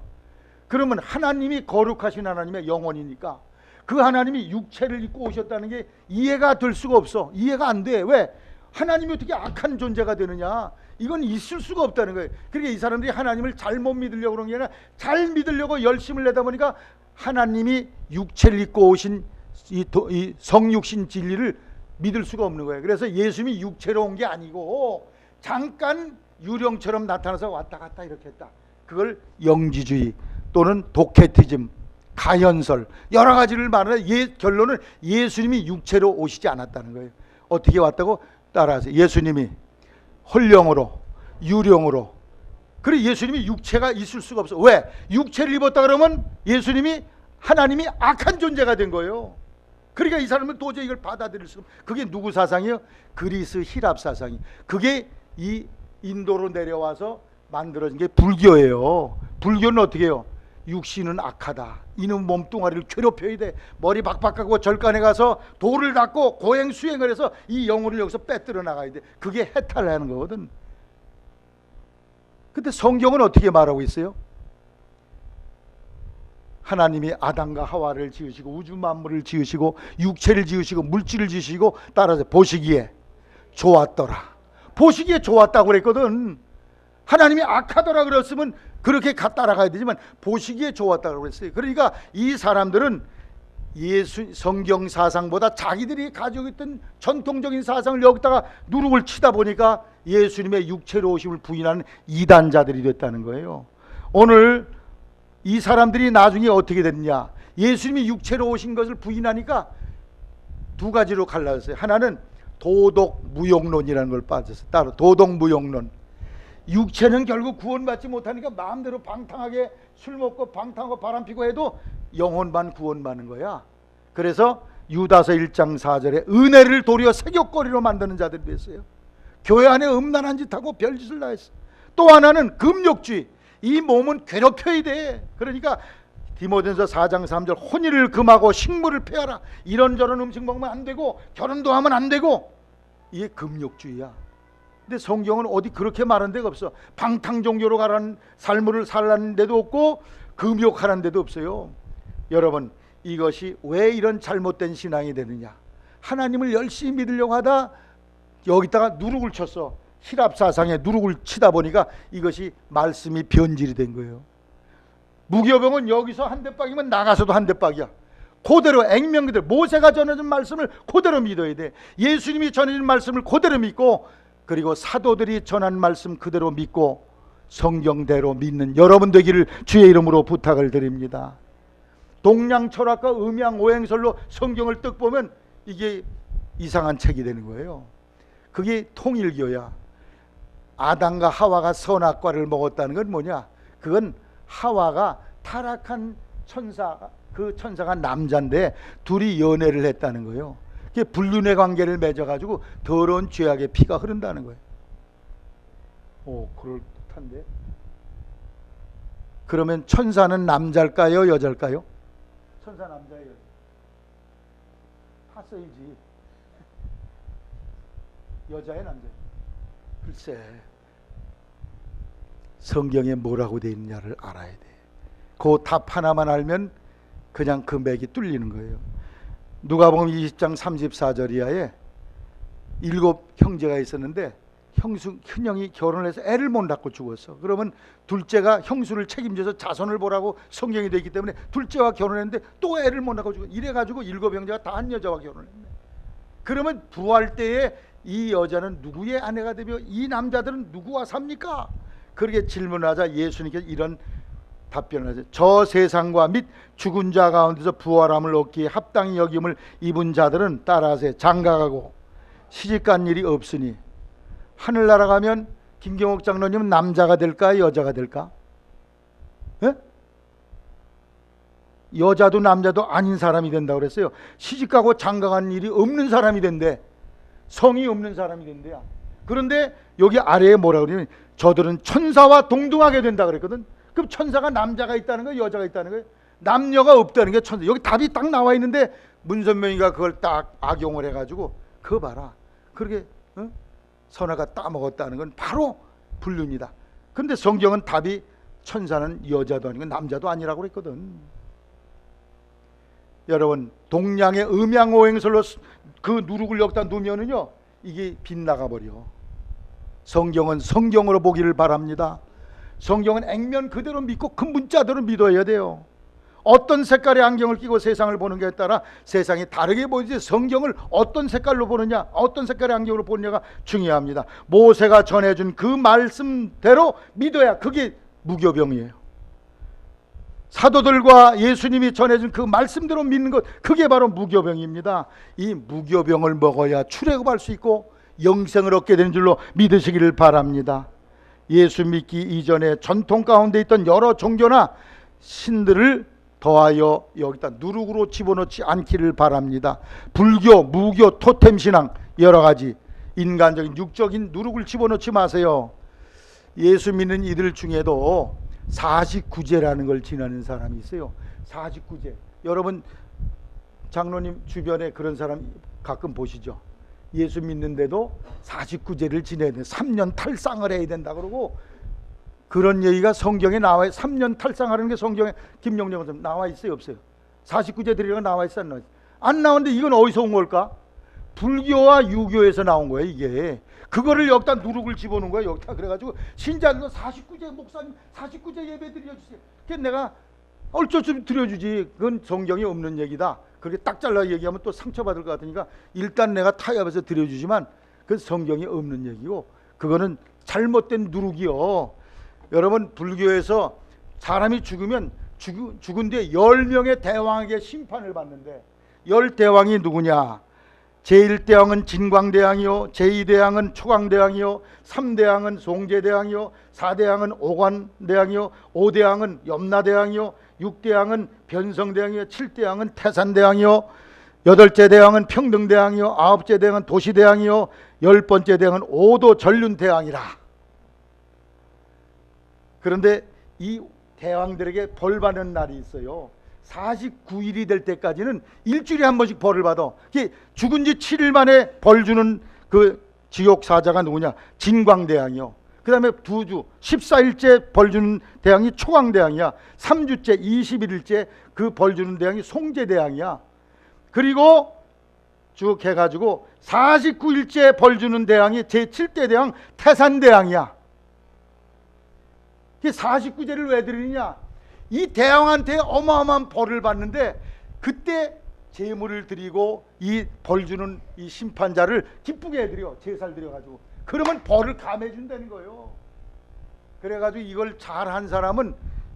그러면 하나님이 거룩하신 하나님의 영혼이니까 그 하나님이 육체를 입고 오셨다는 게 이해가 될 수가 없어. 이해가 안 돼. 왜? 하나님이 어떻게 악한 존재가 되느냐? 이건 있을 수가 없다는 거예요. 그러니까 이 사람들이 하나님을 잘못 믿으려고 그런 게 아니라 잘 믿으려고 열심을 내다 보니까 하나님이 육체를 입고 오신 이 성육신 진리를 믿을 수가 없는 거예요. 그래서 예수님이 육체로 온 게 아니고 잠깐 유령처럼 나타나서 왔다 갔다 이렇게 했다. 그걸 영지주의 또는 도케티즘, 가현설, 여러 가지를 말하는 결론은 예수님이 육체로 오시지 않았다는 거예요. 어떻게 왔다고? 따라하세요. 예수님이 홀령으로, 유령으로. 그래, 예수님이 육체가 있을 수가 없어. 왜? 육체를 입었다 그러면 예수님이, 하나님이 악한 존재가 된 거예요. 그러니까 이 사람은 도저히 이걸 받아들일 수가 없어요. 그게 누구 사상이에요? 그리스 히랍 사상이. 그게 이 인도로 내려와서 만들어진 게 불교예요. 불교는 어떻게 해요? 육신은 악하다. 이놈 몸뚱아리를 괴롭혀야 돼. 머리 박박하고 절간에 가서 돌을 닦고 고행 수행을 해서 이 영혼을 여기서 빼뜨려 나가야 돼. 그게 해탈하는 거거든. 근데 성경은 어떻게 말하고 있어요? 하나님이 아담과 하와를 지으시고 우주 만물을 지으시고 육체를 지으시고 물질을 지으시고 따라서 보시기에 좋았더라. 보시기에 좋았다고 그랬거든. 하나님이 악하더라 그랬으면 그렇게 따라가야 되지만 보시기에 좋았다고 그랬어요. 그러니까 이 사람들은 성경 사상보다 자기들이 가지고 있던 전통적인 사상을 여기다가 누룩을 치다 보니까 예수님의 육체로 오심을 부인하는 이단자들이 됐다는 거예요. 오늘 이 사람들이 나중에 어떻게 됐냐? 예수님이 육체로 오신 것을 부인하니까 두 가지로 갈라졌어요. 하나는 도덕무용론이라는 걸 빠졌어요. 따로 도덕무용론. 육체는 결국 구원받지 못하니까 마음대로 방탕하게 술 먹고 방탕하고 바람 피고 해도 영혼만 구원받는 거야. 그래서 유다서 1장 4절에 은혜를 도리어 세격거리로 만드는 자들이 됐어요. 교회 안에 음란한 짓하고 별짓을 다 했어. 또 하나는 금욕주의. 이 몸은 괴롭혀야 돼. 그러니까 디모데전서 4장 3절 혼인을 금하고 식물을 폐하라. 이런저런 음식 먹으면 안 되고 결혼도 하면 안 되고. 이게 금욕주의야. 근데 성경은 어디 그렇게 말한 데가 없어. 방탕 종교로 가라는 삶을 살라는 데도 없고 금욕하라는 데도 없어요. 여러분, 이것이 왜 이런 잘못된 신앙이 되느냐? 하나님을 열심히 믿으려고 하다 여기다가 누룩을 쳤어. 히랍 사상에 누룩을 치다 보니까 이것이 말씀이 변질이 된 거예요. 무교병은 여기서 한 대박이면 나가서도 한 대박이야. 그대로 액면 그대로 모세가 전해준 말씀을 그대로 믿어야 돼. 예수님이 전해준 말씀을 그대로 믿고, 그리고 사도들이 전한 말씀 그대로 믿고 성경대로 믿는 여러분 되기를 주의 이름으로 부탁을 드립니다. 동양 철학과 음양 오행설로 성경을 뜩 보면 이게 이상한 책이 되는 거예요. 그게 통일교야. 아담과 하와가 선악과를 먹었다는 건 뭐냐? 그건 하와가 타락한 천사가, 그 천사가 남자인데 둘이 연애를 했다는 거예요. 그게 불륜의 관계를 맺어가지고 더러운 죄악의 피가 흐른다는 거예요. 오, 그럴듯한데. 그러면 천사는 남자일까요, 여자일까요? 천사 남자예요. 다 써야지. 여자의 남자. 글쎄, 성경에 뭐라고 되어 있느냐를 알아야 돼. 그 답 하나만 알면 그냥 그 맥이 뚫리는 거예요. 누가복음 20장 34절 이하에 7 형제가 있었는데 큰형이 결혼을 해서 애를 못 낳고 죽었어. 그러면 둘째가 형수를 책임져서 자손을 보라고 성경이 되어 있기 때문에 둘째와 결혼했는데 또 애를 못 낳고 죽었어. 이래가지고 7 형제가 다 한 여자와 결혼했네. 그러면 부활 때에 이 여자는 누구의 아내가 되며 이 남자들은 누구와 삽니까? 그렇게 질문하자 예수님께서 이런 답변을 하죠. 저 세상과 및 죽은 자 가운데서 부활함을 얻기에 합당히 여김을 입은 자들은 따라하세요. 장가가고 시집간 일이 없으니. 하늘나라 가면 김경옥 장로님은 남자가 될까 여자가 될까? 예? 여자도 남자도 아닌 사람이 된다고 그랬어요. 시집가고 장가간 일이 없는 사람이 된대. 성이 없는 사람이 된대야. 그런데 여기 아래에 뭐라 그러냐면 저들은 천사와 동등하게 된다 그랬거든. 그럼 천사가 남자가 있다는 거예요, 여자가 있다는 거예요? 남녀가 없다는 게 천사. 여기 답이 딱 나와 있는데 문선명이가 그걸 딱 악용을 해가지고 그거 봐라. 그렇게 선아가 따먹었다는 건 바로 불륜이다. 그런데 성경은 답이 천사는 여자도 아니고 남자도 아니라고 그랬거든. 여러분, 동양의 음양오행설로 그 누룩을 여기다 놓으면은요 이게 빗나가 버려. 성경은 성경으로 보기를 바랍니다. 성경은 액면 그대로 믿고 그 문자대로 믿어야 돼요. 어떤 색깔의 안경을 끼고 세상을 보는 것에 따라 세상이 다르게 보이지, 성경을 어떤 색깔로 보느냐, 어떤 색깔의 안경으로 보느냐가 중요합니다. 모세가 전해준 그 말씀대로 믿어야 그게 무교병이에요. 사도들과 예수님이 전해준 그 말씀대로 믿는 것, 그게 바로 무교병입니다. 이 무교병을 먹어야 출애굽할 수 있고 영생을 얻게 되는 줄로 믿으시기를 바랍니다. 예수 믿기 이전에 전통 가운데 있던 여러 종교나 신들을 더하여 여기다 누룩으로 집어넣지 않기를 바랍니다. 불교, 무교, 토템 신앙 여러 가지 인간적인 육적인 누룩을 집어넣지 마세요. 예수 믿는 이들 중에도 49제라는 걸 지내는 사람이 있어요. 49제. 여러분 장로님 주변에 그런 사람 가끔 보시죠. 예수 믿는데도 49제를 지내야 돼. 3년 탈상을 해야 된다 그러고, 그런 얘기가 성경에 나와요. 3년 탈상하는 게 성경에 김영정 선생님 나와 있어요, 없어요? 49제 드리려고 나와 있어, 안 나와 있어? 안 나오는데 이건 어디서 온 걸까? 불교와 유교에서 나온 거예요, 이게. 그거를 여기다 누룩을 집어넣은 거예요, 여기다. 그래가지고 신자들도 49제 목사님 49제 예배 드려주세요. 그래서 내가 어쩔 수 없이 드려주지. 그건 성경에 없는 얘기다. 그렇게 딱 잘라 얘기하면 또 상처받을 것 같으니까 일단 내가 타협해서 드려주지만 그건 성경에 없는 얘기고, 그거는 잘못된 누룩이요. 여러분 불교에서 사람이 죽으면 죽은 뒤에 10명의 대왕에게 심판을 받는데, 10대왕이 누구냐? 제1대왕은 진광대왕이요, 제2대왕은 초광대왕이요, 3대왕은 송제대왕이요, 4대왕은 오관대왕이요, 5대왕은 염라대왕이요, 6대왕은 변성대왕이요, 7대왕은 태산대왕이요, 8째 대왕은 평등대왕이요, 9째 대왕은 도시대왕이요, 10번째 대왕은 오도전륜대왕이라. 그런데 이 대왕들에게 벌 받는 날이 있어요. 49일이 될 때까지는 일주일에 한 번씩 벌을 받아. 죽은 지 7일 만에 벌 주는 그 지옥 사자가 누구냐? 진광대왕이요. 그 다음에 2주 14일째 벌 주는 대왕이 초광대왕이야. 3주째 21일째 그 벌 주는 대왕이 송제대왕이야. 그리고 쭉 해가지고 49일째 벌 주는 대왕이 제7대 대왕 태산대왕이야. 49제를 왜 드리느냐? 이 대왕한테 어마어마한 벌을 받는데, 그때 제물을 드리고 이 벌 주는 이 심판자를 기쁘게 해드려. 제사를 드려가지고 그러면 벌을 감해 준다는 거예요. 그래가지고 이걸 잘한 사람은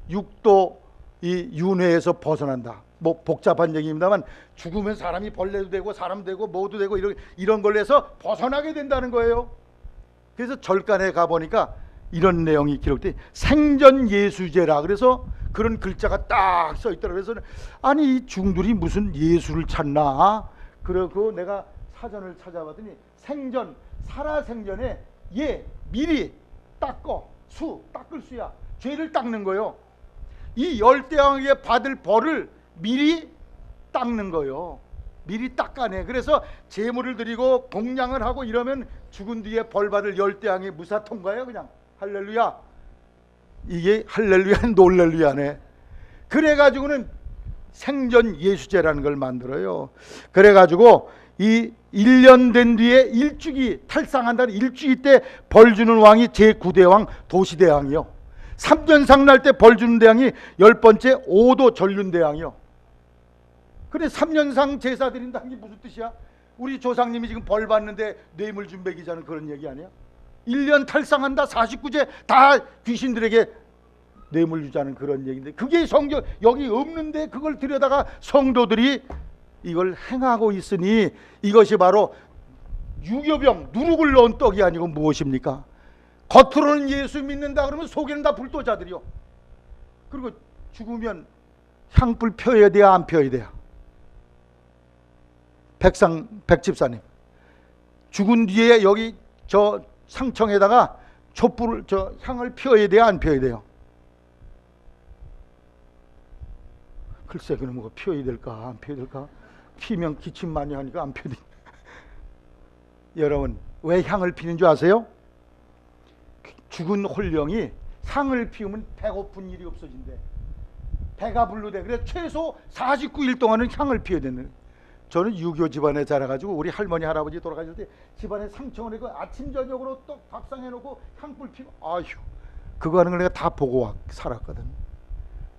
육도 이 윤회에서 벗어난다. 뭐 복잡한 얘기입니다만 죽으면 사람이 벌레도 되고 사람 되고 뭐도 되고 이런 걸로 해서 벗어나게 된다는 거예요. 그래서 절간에 가보니까 이런 내용이 기록돼. 생전 예수제라. 그래서 그런 글자가 딱 써 있더라. 그래서 아니 이 중들이 무슨 예수를 찾나? 그러고 내가 사전을 찾아봤더니 생전, 살아생전에 미리 닦어. 닦을 수야. 죄를 닦는 거요. 이 열대왕에게 받을 벌을 미리 닦는 거요. 미리 닦아내. 그래서 제물을 드리고 공양을 하고 이러면 죽은 뒤에 벌 받을 열대왕의 무사 통과예요. 그냥 할렐루야. 이게 할렐루야 놀렐루야네. 그래가지고는 생전 예수제라는 걸 만들어요. 그래가지고 이 1년 된 뒤에 일주기 탈상한다는 일주기 때 벌 주는 왕이 제9대왕 도시대왕이요. 3년상 날 때 벌 주는 대왕이 10번째 오도 전륜대왕이요. 근데 3년상 제사 드린다는 게 무슨 뜻이야? 우리 조상님이 지금 벌 받는데 뇌물 좀 먹이자는 그런 얘기 아니야? 1년 탈상한다, 49제 다 귀신들에게 뇌물 주자는 그런 얘기인데, 그게 성경 여기 없는데 그걸 들여다가 성도들이 이걸 행하고 있으니 이것이 바로 유교병, 누룩을 넣은 떡이 아니고 무엇입니까? 겉으로는 예수 믿는다 그러면 속에는 다 불도자들이요. 그리고 죽으면 향불 펴야 돼야 안 펴야 돼야? 백집사님 죽은 뒤에 여기 저 상청에다가 촛불을 저 향을 피워야 돼요, 안 피워야 돼요? 글쎄, 그럼 뭐 피워야 될까, 안 피워야 될까? 피면 기침 많이 하니까 안 피워야 돼. 여러분, 왜 향을 피는 줄 아세요? 죽은 홀령이 향을 피우면 배고픈 일이 없어진대. 배가 불르대. 그래서 최소 49일 동안은 향을 피워야 되는. 저는 유교 집안에 자라가지고 우리 할머니 할아버지 돌아가실 때 집안에 상청을 해고 아침 저녁으로 또 밥상 해놓고 향불 피고, 아휴, 그거 하는 걸 내가 다 보고 살았거든.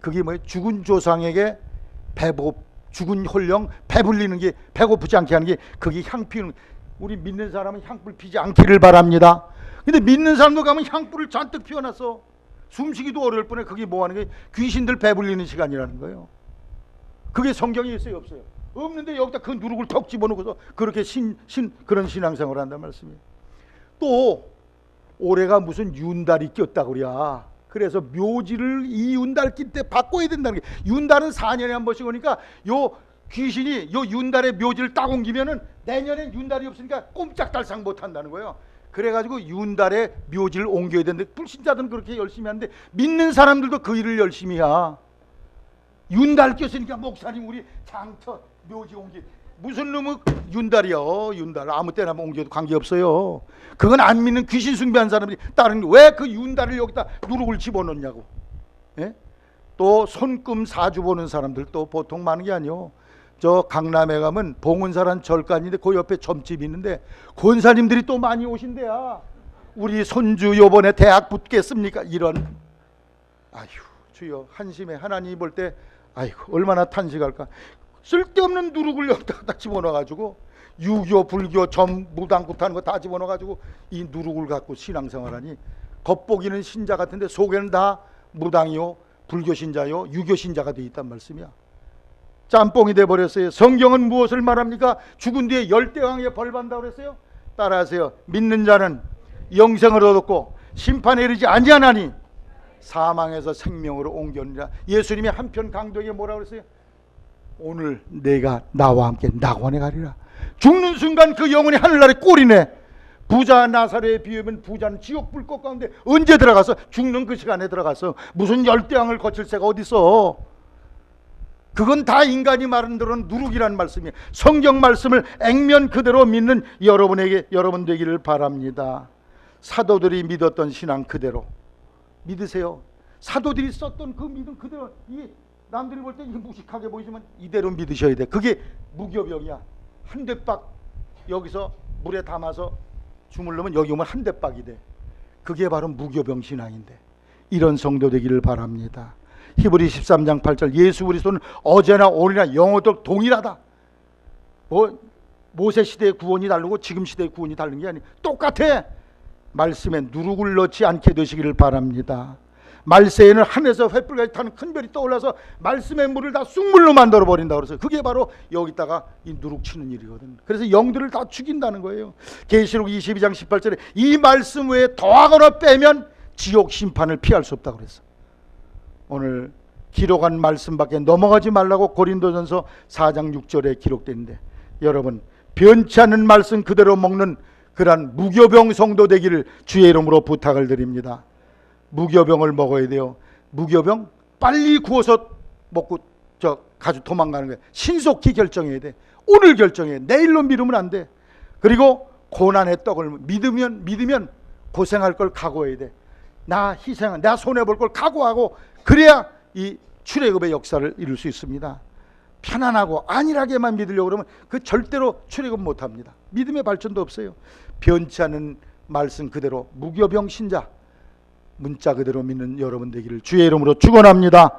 그게 뭐예요? 죽은 조상에게 죽은 홀령 배불리는 게, 배고프지 않게 하는 게 그게 향 피우는. 우리 믿는 사람은 향불 피지 않기를 바랍니다. 근데 믿는 사람도 가면 향불을 잔뜩 피워놨어. 숨쉬기도 어려울 뻔해. 그게 뭐 하는 게 귀신들 배불리는 시간이라는 거예요. 그게 성경에 있어요, 없어요? 없는데 여기다 그 누룩을 턱 집어넣고서 그렇게 그런 신앙생활을 한단 말씀이에요. 또 올해가 무슨 윤달이 꼈다고 그래야. 그래서 묘지를 이 윤달기 때 바꿔야 된다는 게, 윤달은 4년에 한 번씩 오니까 요 귀신이 요 윤달의 묘지를 딱 옮기면은 내년엔 윤달이 없으니까 꼼짝달싹 못 한다는 거예요. 그래가지고 윤달의 묘지를 옮겨야 되는데 불신자들은 그렇게 열심히 하는데 믿는 사람들도 그 일을 열심히 해. 윤달 꼈으니까 목사님 우리 장터 묘지 옮기, 무슨 놈의 윤달이요? 윤달 아무 때나 옮겨도 관계없어요. 그건 안 믿는 귀신 숭배한 사람들이 다른, 왜 그 윤달을 여기다 누룩을 집어넣냐고. 예? 또 손금 사주 보는 사람들 또 보통 많은 게 아니요. 저 강남에 가면 봉은사란 절간인데 그 옆에 점집이 있는데 권사님들이 또 많이 오신대야. 우리 손주 요번에 대학 붙겠습니까? 이런. 아휴, 주여, 한심해. 하나님 볼 때 아이고 얼마나 탄식할까. 쓸데없는 누룩을 여기다 집어넣어가지고 유교, 불교, 점, 무당부터 하는 거 다 집어넣어가지고 이 누룩을 갖고 신앙생활하니 겉보기는 신자 같은데 속에는 다 무당이요, 불교 신자요, 유교 신자가 돼 있단 말씀이야. 짬뽕이 돼버렸어요. 성경은 무엇을 말합니까? 죽은 뒤에 열대왕에 벌받는다고 그랬어요. 따라하세요. 믿는 자는 영생을 얻었고 심판에 이르지 아니하나니 사망에서 생명으로 옮겨오니라. 예수님이 한편 강도에게 뭐라고 그랬어요? 오늘 내가 나와 함께 낙원에 가리라. 죽는 순간 그 영혼이 하늘나라에 꼴이네. 부자 나사로에 비유하면 부자는 지옥 불꽃 가운데 언제 들어가서, 죽는 그 시간에 들어가서 무슨 열대왕을 거칠 새가 어디 있어. 그건 다 인간이 말한 대로는 누룩이라는 말씀이에요. 성경 말씀을 액면 그대로 믿는 여러분 되기를 바랍니다. 사도들이 믿었던 신앙 그대로 믿으세요. 사도들이 썼던 그 믿음 그대로, 이 남들이 볼 때 무식하게 보이지만 이대로 믿으셔야 돼. 그게 무교병이야. 한 대박 여기서 물에 담아서 주물르면 여기 오면 한 대박이 돼. 그게 바로 무교병 신앙인데, 이런 성도 되기를 바랍니다. 히브리 13장 8절, 예수 그리스도는 어제나 오늘이나 영원토록 동일하다. 모세 시대의 구원이 다르고 지금 시대의 구원이 다른 게 아니에요. 똑같아. 말씀에 누룩을 넣지 않게 되시기를 바랍니다. 말세에는 하늘에서 횃불같이 타는 큰 별이 떠올라서 말씀의 물을 다 쑥물로 만들어 버린다고 그래서 그게 바로 여기다가 이 누룩 치는 일이거든. 그래서 영들을 다 죽인다는 거예요. 계시록 22장 18절에 이 말씀 외에 더하거나 빼면 지옥 심판을 피할 수 없다고 그랬어. 오늘 기록한 말씀밖에 넘어가지 말라고 고린도전서 4장 6절에 기록되는데, 여러분 변치 않는 말씀 그대로 먹는 그러한 무교병 성도 되기를 주의 이름으로 부탁을 드립니다. 무교병을 먹어야 돼요. 무교병 빨리 구워서 먹고 가지고 도망가는 거예요. 신속히 결정해야 돼. 오늘 결정해. 내일로 미루면 안 돼. 그리고 고난의 떡을 믿으면 고생할 걸 각오해야 돼. 나 희생, 나 손해볼 걸 각오하고, 그래야 이 출애굽의 역사를 이룰 수 있습니다. 편안하고 안일하게만 믿으려고 그러면 그 절대로 출애굽 못합니다. 믿음의 발전도 없어요. 변치 않은 말씀 그대로 무교병 신자, 문자 그대로 믿는 여러분 되기를 주의 이름으로 축원합니다.